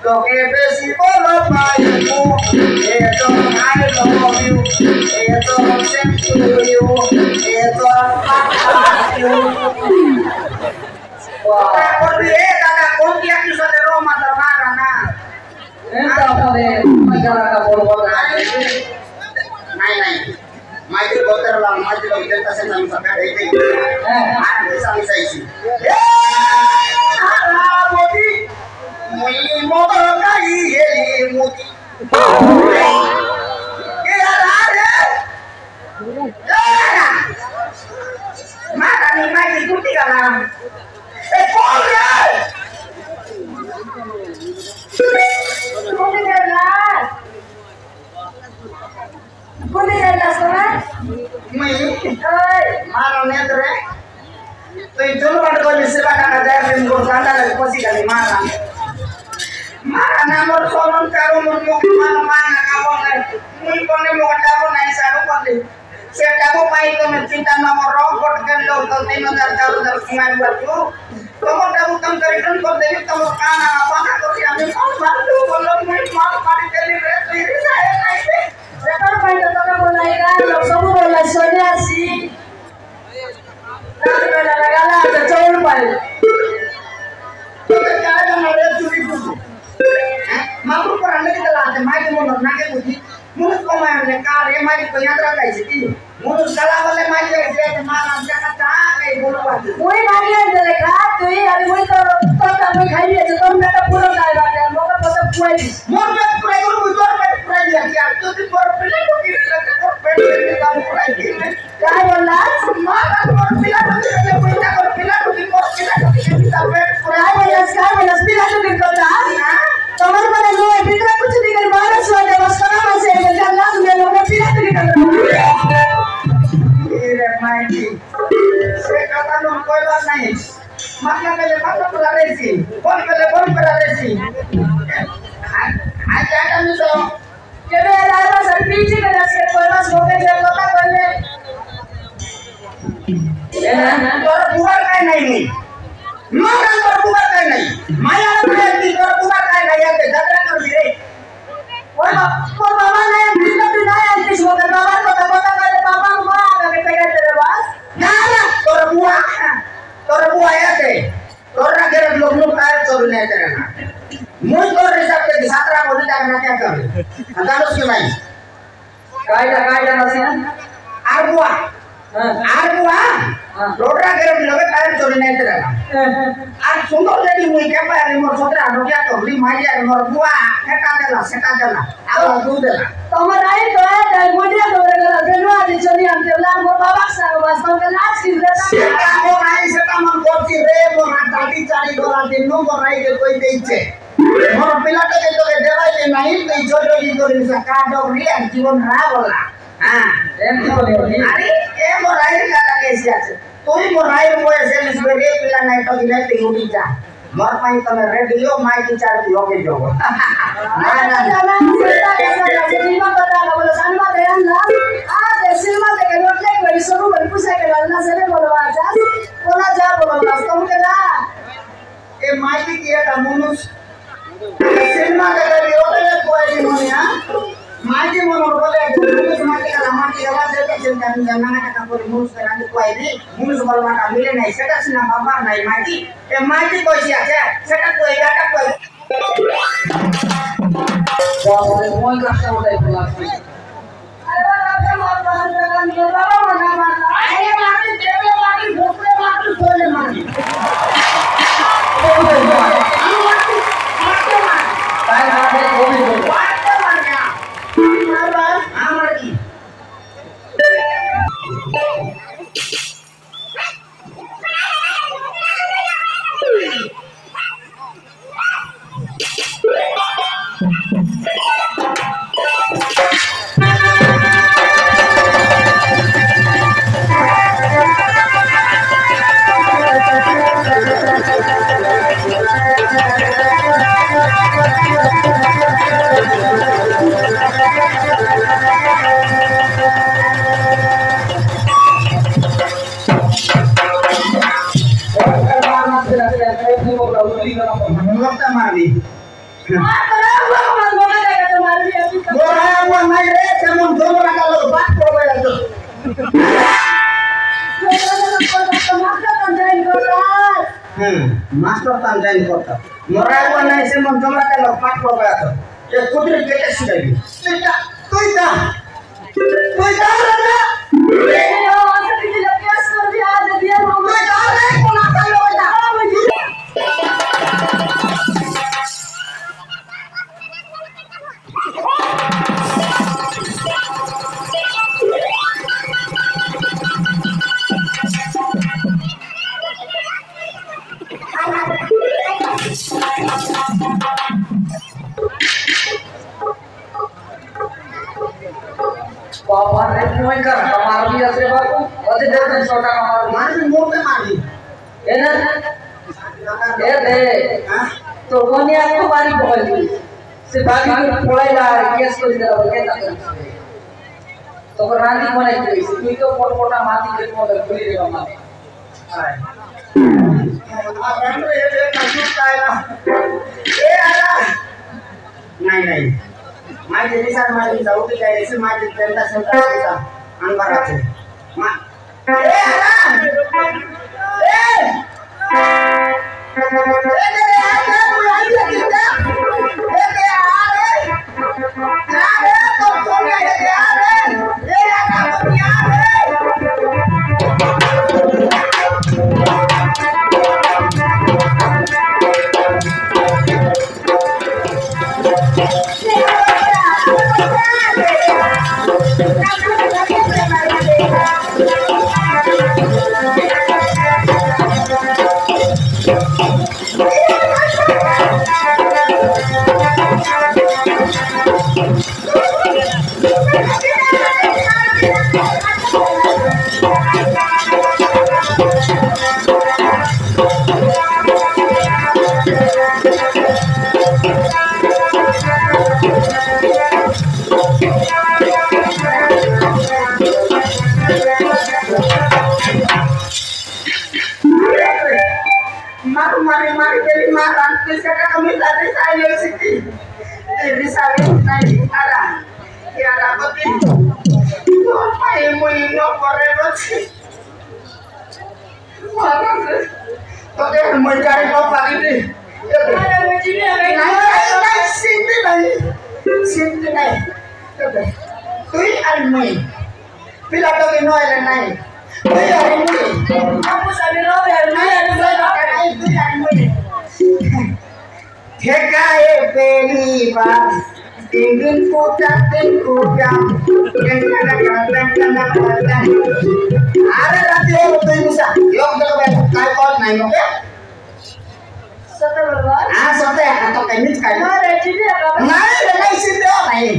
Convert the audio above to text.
তোকে বেশি বলো পাইবো এতো আই লাভ ইউ এতো সেম টু ইউ এতো ইউ ওটা করবি এ দাদা কোন কি একটু সাথে রো মাথা মারা না এটা পরে মজাটা বলবো নাই নাই মাইকে বলতেরলাম মাইকে বলতে আছে আমি সব দেই হ্যাঁ আর আমি চাইছি হারাবতি মুই মতো গাই গেলি মুতি কে আরে মারানি মাইকে কুটি গেলাম এ পড়ে কোনে গেলা কোনে গেলা সোনা মুই এই মারানে রে তুই চলো বাট কইলি সেবা টাকা যায় প্রেম কর গান্ডা লাগে পছি গালি মারা মারা না মোর সরন কারো মোর মুখ মানা কাবো নাই মুই কোনে মোটাবো নাই সারো করলি সেটাও পাই তুমি চিন্তা না মোর রকট গেল তো 3000 4000 কমাই বাজু তোমারটা উত্তম করিটন কর দেবি তোমার কানা বানা করি আমি কোন মারলু বললো মুই মার পানি দেলি রে তুই রিসায় নাইছে সেটার পাই তো তোকে বলাইগা লোক সব বলাই সরে আসি রাতবেলা লাগালা তো চল পাই তোকে কায়দা মারে চুরি করব মাপুর পর আনলে কি লাতে মাইকে মন নাকে বুঝি মুনুষ কমায় আনলে কার এ মাইকে তো ইয়াত্রা যাইছে কি মুনুষ গালা বলে মাইকে যে মার আম জায়গা তা এই বলবা ওই মারিয়ে দিলে খা তুই আমি ওই তো তোটা আমি খাই দিয়েছে তোর মেটা পুরো গায় বাটে মোকে কত পুরাই দিস মোর পেট পুরাই করব তোর পেট পুরাই দিয়া কি আর তুই তোর পেটে ঢুকি দিলে তোর পেট দাম পুরাই দিলে কাই বললাস মার তোর পিলা ঢুকি দিলে পয়সা কর পিলা ঢুকি মোর পিলা ঢুকি দিতা পেট পুরাই বললাস পিলা ঢুকি কথা তোমার মানে নয় ভিতরে কিছু দিকের বাইরে শুয়ে দেব সালাম আছে আল্লাহ তুমি লোকে পিলা ঢুকি কথা এরে মাইকি সে কথা নো কইবা নাই মাথা পেলে মাথা পুরা রেছি বল পেলে বল পুরা রেছি আজ এটা আমি তো কেবে রাইবা সর পিছি করে আজকে কইবা সবে যে কথা কইলে এনা তোর বুয়ার কাই নাই নি মারা তোর বুয়ার কাই নাই মায়া রে তুই তোর বুয়ার কাই নাই এতে যাত্রা করবি রে ওই বাবা নাই বিষ্ণু তুই নাই আনতিস ওদের বাবার কথা কথা কইলে বাবা মা আগে পেগাইতে রে বাস না না তোর বুয়া এতে তোর রাগের লোক লোক কায় তোর নেই তেরে না মুই তোর হিসাব के छात्रा बोली जाए ना क्या कर अंदाज के भाई कायदा नसीना आर बुआ रोडरा के लगे टाइम चोरी नहीं तेरे ना आज सुंदर लेडी मुई के पाए मोर छोटरा नोटिया तो ली माई जाए मोर बुआ सेटा देला अब दूध देला तमर आई तो है मोटिया तो रे बेलवा दी चली हम देला मोर बाबा सा वास्तव के लाज की रे सेटा को आई सेटा मन कोची रे मोर दादी चारी डोला दिन नो मोर आई के कोई देइछे मोर पिलाटे के तो देवाई के नहीं तो छोटो जी तो रिसा का डोरी আর জীবন রা বলা হ্যাঁ এম তো আরে এ মোর আই কাটা কেসি আছে তুই মোর আই বয়সে লিসবে রে পিলা নাই তো দিলে তুই উঠি যা মোর পাই তুমি রেডিও মাইক চার লগে যাব না সেটা কেসা জীবন কথা বলে সানবা দেন না আজ সিনেমা থেকে রটলে করি শুরু করে পুষে के डालना से बोलवा जा बोला जा बोलवा तुमके ना ए माइक की এটা মনুষ सिनेमा देखा भी होते हैं कोई भी नहीं है माइके मोनोर बोले मुनुष माइके का माइके आवाज देते चिंता नहीं जमाना का कोई मुनुष कराने कोई नहीं मुनुष बोलवा का मिले नहीं सेटा सिना बाबा नहीं माइके ए माइके कोई सी आके सेटा कोई गाटा कोई बाबा मोई का सब उठाई बोला अरे बाबा मोर बहन लगा नहीं बाबा मना मारना अरे बाकी देवे बाकी भोपरे बाकी सोले मारी काय बात है वो भी बोल बात कर मारना मारवा हां मारगी Gua naik re, temen jomblo kalau bat coba itu. Master tanjain kota. Murah gua naik temen jomblo kalau bat coba itu. Ya kudri kita sudah ini. Tidak, tidak. बाबा रे मोय कर हमार भी असरे बाबू अते देर में छोटा हमार मारी मुंह पे मारी ए ना ए दे तो कोनी आपको मारी बोल से बाकी पोळायला केस करी दे के ता तो रांदी कोने के तू तो पोटा माती के मोल खुली रे माने आ रंग ये कशु कायला ए आला नहीं माझे दिसात माझी जाऊती काय रेसी माझे त्यांचा संताचा अनबराचे ए आला मारी jadi marah terus kakak kami tadi saya sini jadi saya naik arah ya dapat itu apa yang mau ingat korban sih marah terus oke mau cari apa ini sini naik tuh almui bila tu kena ada naik aku sambil roh ya ठेकाए पहली बार engine को चाहते को जाम अरे राते हो तो मुसा योग जगह पे काय कॉल नहीं ओके सत्य बरोबर हां सत्य आता काय मीच काय अरे ठीक आहे नाही रे नाही सिद्ध नाही